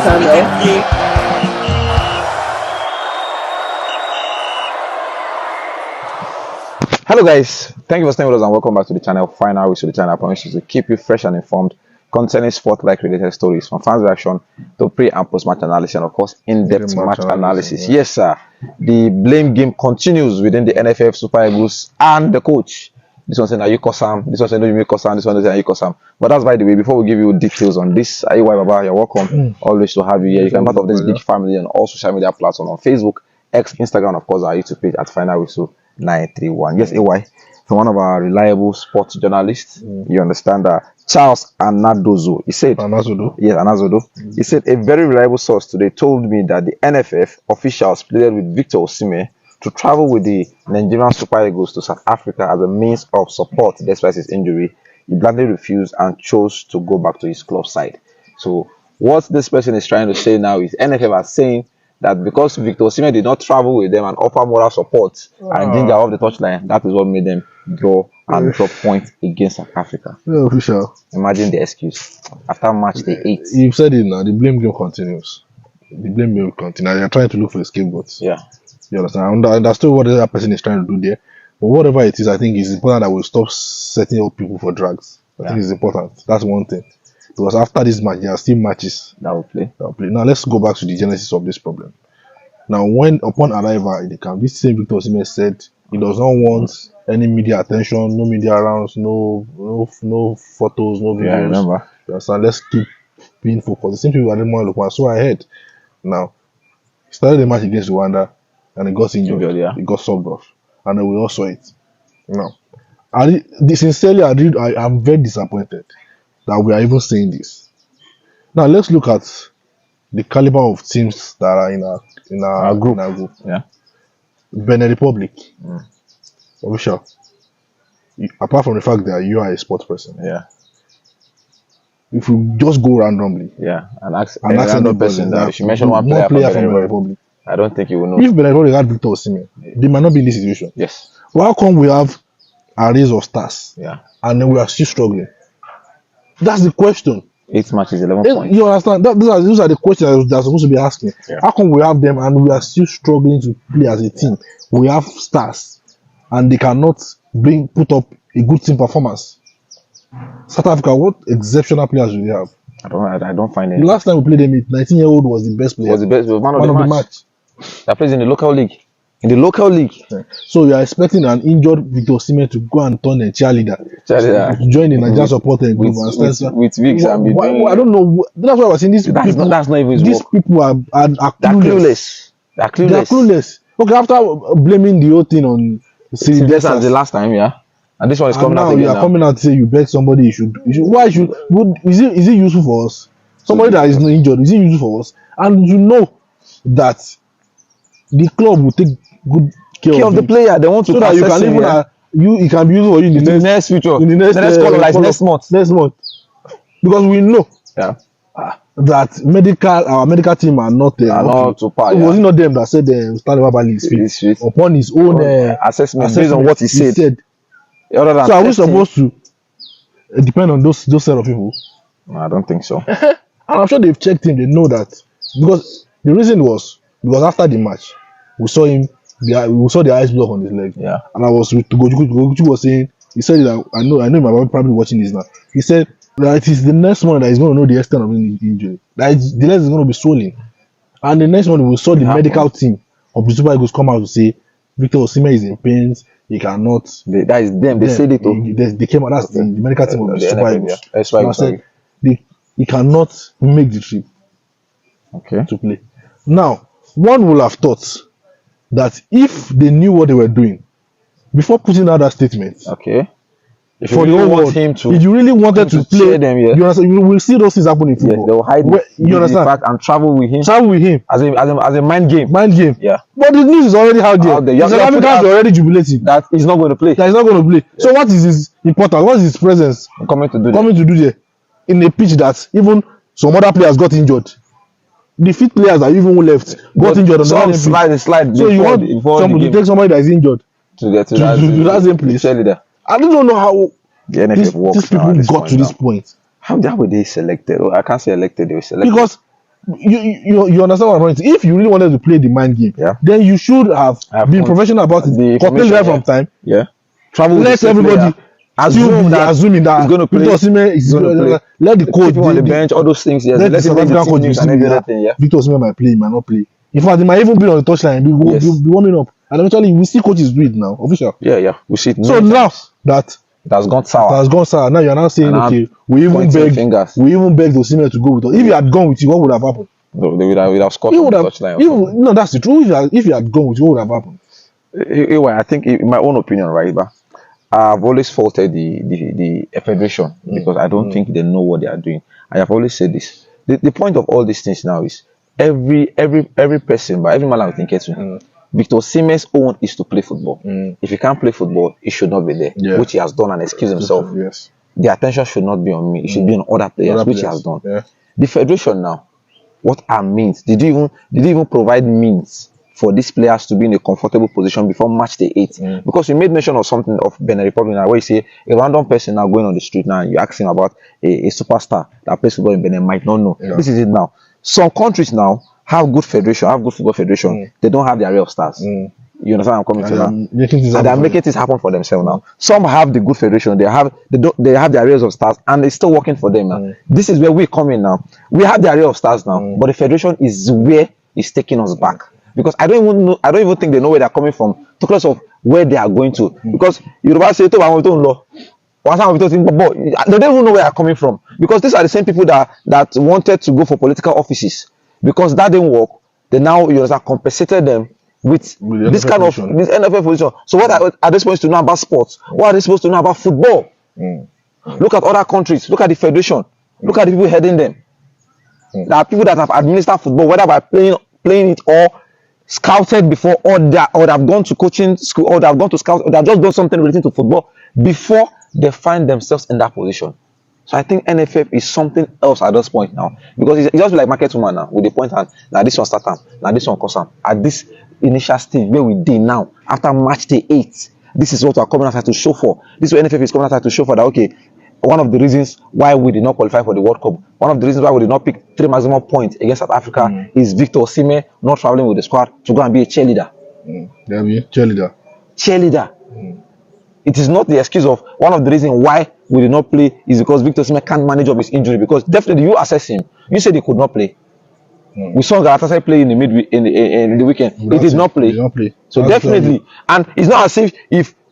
channel. Hello guys, thank you for staying with us and welcome back to the channel. Final wish to the channel. I promise you to keep you fresh and informed concerning sport-like related stories, from fans' reaction to pre and post-match analysis, and of course in-depth match analysis. Yes sir, the blame game continues within the NFF, Super Eagles and the coach. This one saying, are you Kosam? This one saying, no, you Kosam. This one saying, are you Kosam? But that's by the way. Before we give you details on this, Ayiwa Baba, you're welcome. Always to have you here. You can be part of this big family on all social media platforms, on Facebook, X, Instagram, of course, our YouTube page at Final Whistle 931. Yes, AY, from one of our reliable sports journalists. You understand that Charles Anadozo. He said, Anazodo. He said, a very reliable source today told me that the NFF officials pleaded with Victor Osimhen to travel with the Nigerian Super Eagles to South Africa as a means of support despite his injury. He bluntly refused and chose to go back to his club side. So what this person is trying to say now is NFF are saying that because Victor Osimhen did not travel with them and offer moral support and ginger off the touchline, that is what made them draw and drop points against South Africa. Yeah, official. Imagine the excuse. After match day 8. You've said it now, the blame game continues. The blame game continues. They're trying to look for a scapegoat. Yeah. You understand? I understood what the other person is trying to do there. But whatever it is, I think it's important that we stop setting up people for drugs. I think it's important. That's one thing. Because after this match, there are still matches that will play. Now let's go back to the genesis of this problem. Now, when upon arrival in the camp, this same Victor Osimhen said he does not want any media attention, no media rounds, no photos, no videos. Yeah, I remember. You understand? Let's keep being focused. The same people I didn't want to look at. So I heard. Now, he started the match against Rwanda and he got injured. He got subbed off. And then we all saw it. Now, sincerely, I'm very disappointed that we are even saying this. Now, let's look at the caliber of teams that are in our group. Yeah. Benin Republic. Official. Apart from the fact that you are a sports person. Yeah. If you just go randomly. Yeah. And ask another person that if you mention one player from Benin Republic, I don't think you will know. If Benin Republic had Victor Osimhen, they might not be in this situation. Yes. Well, how come we have a race of stars? Yeah. And then we are still struggling? That's the question. 8 matches, 11 points. You understand? Those are the questions they're supposed to be asking. Yeah. How come we have them and we are still struggling to play as a team? We have stars and they cannot put up a good team performance. South Africa, what exceptional players do they have? I don't find any. The last time we played them, 19-year-old was the best player. Was the best man of the match. That plays in the local league. Yeah. So you are expecting an injured Victor Osimhen to go and turn a cheerleader. To join the Nigerian supporter group with Vicks I don't know. That's why I was saying these people. That's not even his these work. People are clueless. They're clueless. Okay, after blaming the whole thing on Sylvester as the last time, yeah. And this one is coming out again. You are coming out to say you beg somebody you should is it useful for us? Somebody that is not injured, is it useful for us? And you know that the club will take good care of the player. They want to so that you can even it can be used for you in the next future. In the next next month. Next month. Because we know that our medical team are not not to par. It was not them that said Stanley Babali is fit upon his own assessment based on what he said. So are we supposed to depend on those set of people? No, I don't think so. And I'm sure they've checked him. They know that because the reason was because after the match we saw him. We saw the ice block on his leg. Yeah. And I was with Goguchi was saying, he said that I know my brother probably watching this now. He said that it is the next one that is going to know the extent of the injury. That the leg is going to be swollen. And the next one we saw the medical team of the Super Eagles come out to say Victor Osimhen is in pains. He cannot. That is them. They said it. They came out. That's the medical team of the Super Eagles. That's why I said he cannot make the trip. Okay. To play. Now, one would have thought that if they knew what they were doing before putting out that statement, okay, if you really wanted to play them, you understand, you will see those things happen in football. Yes, they will hide you understand? The fact and travel with him as a mind game. Yeah. But the news is already out there. The South Africans are already jubilating that he's not going to play. Yeah. So what is his importance? What is his presence coming to do there in a pitch that even some other players got injured? The fit players that even left got injured on the slide. So you want to take somebody that is injured to that same place? I don't know how the NFF works. These people got to this point. How were they selected? I can't say elected. They were selected because you understand what I'm saying? If you really wanted to play the mind game, then you should have been professional about it. Calculate right from time. Yeah. Travel. Let everybody assuming that he's going to play. Osimhen is going to play. Let the coach on the bench, all those things. Yes. Let the South African coach Victor Osimhen might play, he might not play. In fact, he might even be on the touchline, be warming up. And eventually, we see coaches do it now, official. Yeah. We see it. So now that it has gone sour. Now you're now saying, okay, we even begged Osimhen to go with us. If he had gone with you, what would have happened? No, they would have scored on the touchline. No, that's the truth. If he had gone with you, what would have happened? Anyway, I think, in my own opinion, right, but I've always faulted the federation because I don't think they know what they are doing. I have always said this. The point of all these things now is every person, but every man I think to Victor Osimhen's own is to play football. If he can't play football, he should not be there, which he has done and excused himself. Yes. The attention should not be on me. It should be on other players, which he has done. Yeah. The federation now, what are means? Did you even provide means for these players to be in a comfortable position before match day 8? Because you made mention of something of Benin Republic now, where you say a random person now going on the street now, and you ask him about a superstar that plays football in Benin might not know. Yeah. This is it now. Some countries now have good football federation. They don't have the array of stars. You understand I'm coming to now? And they are making things happen for themselves now. Some have the good federation, they have the arrays of stars, and it's still working for them now. This is where we come in now. We have the array of stars now, but the federation is where it's taking us back. Because I don't even think they know where they're coming from, because of where they are going to. Because Yoruba say, they don't even know where they're coming from. Because these are the same people that wanted to go for political offices. Because that didn't work, they now compensated them with this kind of this NFL position. So what are they supposed to know about sports? What are they supposed to know about football? Look at other countries. Look at the federation. Look at the people heading them. There are people that have administered football, whether by playing it or scouted before, or they have gone to coaching school, or they have gone to scout, or they have just done something relating to football before they find themselves in that position. So I think NFF is something else at this point now, because it's just like market woman now, with the point hand, now this one start time, now this one cost time. At this initial stage where we did now, after match day 8, this is what we are coming outside to show for. This is what NFF is coming outside to show for, that okay, one of the reasons why we did not qualify for the World Cup, one of the reasons why we did not pick 3 maximum points against South Africa is Victor Osimhen not traveling with the squad to go and be a cheerleader. Cheerleader. It is not the excuse of one of the reasons why we did not play is because Victor Osimhen can't manage up his injury. Because definitely you assess him. You said he could not play. We saw Galatasaray play in the midweek in the weekend. He did not play. So that's definitely, and it's not as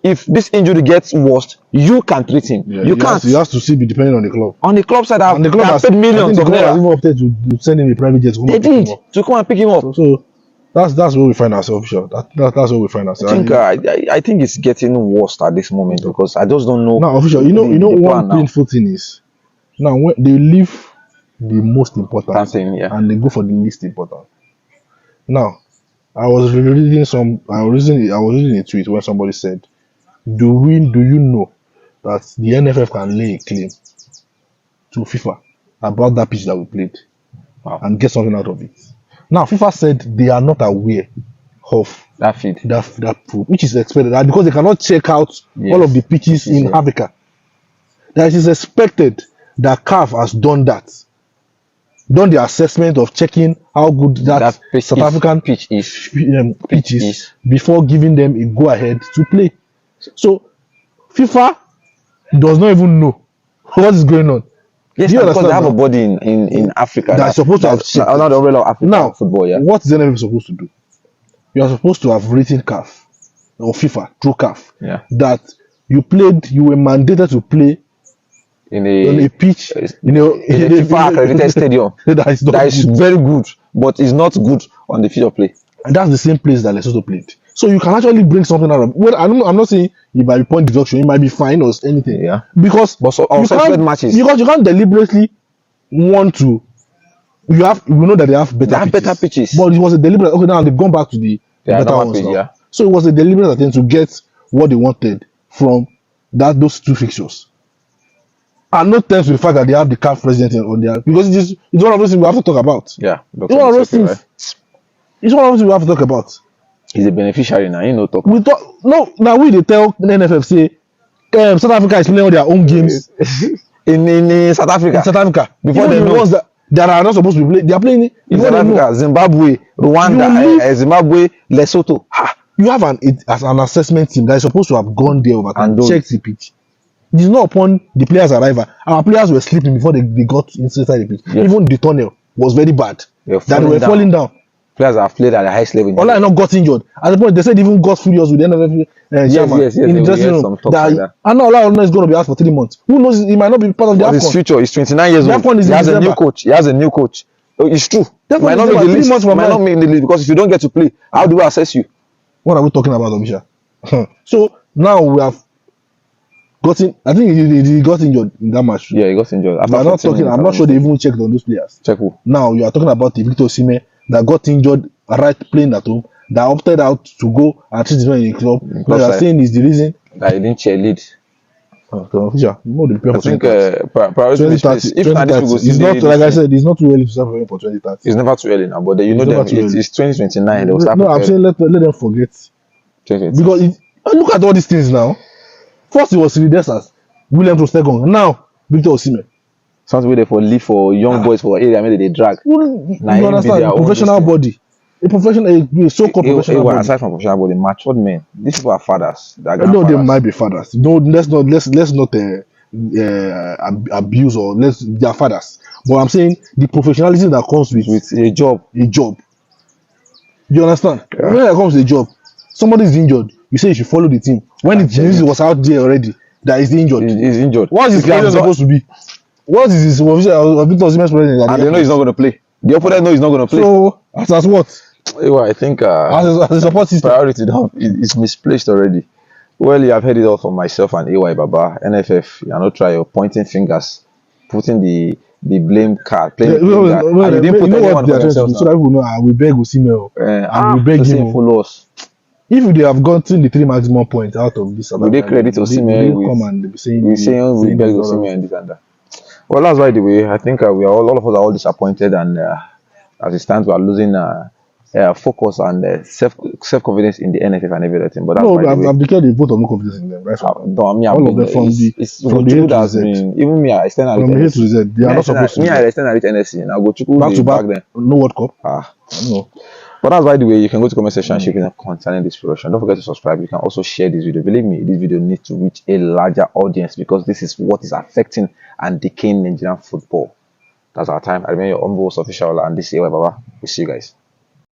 if this injury gets worse, you can treat him. You can't. He has to be depending on the club. On the club side, the club has paid millions of naira. Even opted to send him a private jet. They did to come and pick him up. So that's where we find ourselves. Sure, that's where we find ourselves. I think it's getting worse at this moment, because I just don't know. Now, official, you know one painful thing is now when they leave the most important thing, and they go for the least important. Now, I was reading a tweet where somebody said, Do you know that the NFF can lay a claim to FIFA about that pitch that we played and get something out of it? Now, FIFA said they are not aware of that feed, that proof, which is expected, because they cannot check out all of the pitches in Africa. That it is expected that CAF has done the assessment of checking how good that South African pitch is before giving them a go ahead to play. So FIFA does not even know what is going on. Yes, because they have a body in Africa that's supposed to have under the umbrella of African now, football. Yeah. What is the NFF supposed to do? You are supposed to have written CAF or FIFA through CAF that you were mandated to play on a pitch in a FIFA accredited stadium that is very good, but is not good on the field of play. And that's the same place that Lesotho played. So you can actually bring something out of it. Well, I'm not saying it might be point deduction, it might be fine or anything. Yeah. Because matches. Because you can't deliberately want to. We know that they have better pitches. But it was a deliberate. Okay, now they've gone back to the better ones now. So it was a deliberate attempt to get what they wanted from those 2 fixtures. And no thanks to the fact that they have the CAF president on there, because it's one of those things we have to talk about. Yeah. It's one of those things. Right? It's one of those things we have to talk about. He's a beneficiary now. Now we they tell the NFF say South Africa is playing all their own games in South Africa. Before they know that are not supposed to be playing. They are playing In in South Africa, Zimbabwe, Rwanda, Zimbabwe, Lesotho. You have an assessment team that is supposed to have gone there over time, checked the pitch. It is not upon the players' arrival. Our players were sleeping before they got inside the pitch. Yes. Even the tunnel was very bad. They were falling down. Players have played at the highest level. Ola not got injured. At the point, they said even got furious with the NFF yes, in the dressing room. And now Ola is going to be out for 3 months. Who knows? He might not be part of the AFCON. His future. He's 29 years old. He has a new coach. It's true. He might not make the list. Might not make the list because if you don't get to play, how do we assess you? What are we talking about, Obisha? So now we have gotten. I think he got injured in that match. Yeah, he got injured. I'm not sure they even checked on those players. Check who? Now you are talking about the Victor Osimhen that got injured right playing at home, that opted out to go and treat his man in the club. Now you are saying is the reason that he didn't cheerlead. I think priority if it's not like I said, it's not too early to start preparing for 2030. It's never too early now, but you know them. It's 2029. No, I'm saying let them forget. Because look at all these things now. First it was Desas, William Trostegon. Now Victor Osimhen. Sounds way for leave for young boys for area. Maybe they drag. You understand? A professional body. A so-called professional body. Aside from professional body, matured men. These people are fathers. No, they might be fathers. No, let's not abuse or they are fathers. But I'm saying the professionalism that comes with a job. You understand? Yeah. When it comes to a job, somebody is injured. You say you should follow the team. When the news was out there already, that is injured. He's injured. What is his position supposed to be? What is his Victor Osimhen's president? And they know he's not going to play. The opponent knows he's not going to play. So as what? I think as a support system, priority is misplaced already. Well, you have heard it all from myself and AY Baba. NFF, you are not trying pointing fingers, putting the blame card. Playing and you didn't put anyone for themselves. So that people know, we beg Osimhen and we beg him. Follow us. If they have gotten the 3 maximum points out of this, will they credit Osimhen? Come and be saying we beg Osimhen and this and that. Well, that's right. The way I think we are all of us are all disappointed, and as it stands, we are losing focus and self-confidence in the NFF and everything. But that's I've declared a vote of no confidence in them. Right? All of them from the A to Z. Even me, I extend from the A to Z. They are not supposed to. Me, I extend and reach NSC, and I go to back then. No World Cup. No. But that's by the way, you can go to comment section and share concerning this production. Don't forget to subscribe. You can also share this video. Believe me, this video needs to reach a larger audience because this is what is affecting and decaying Nigerian football. That's our time. I remain your humble official, and this is AY Baba. We'll see you guys.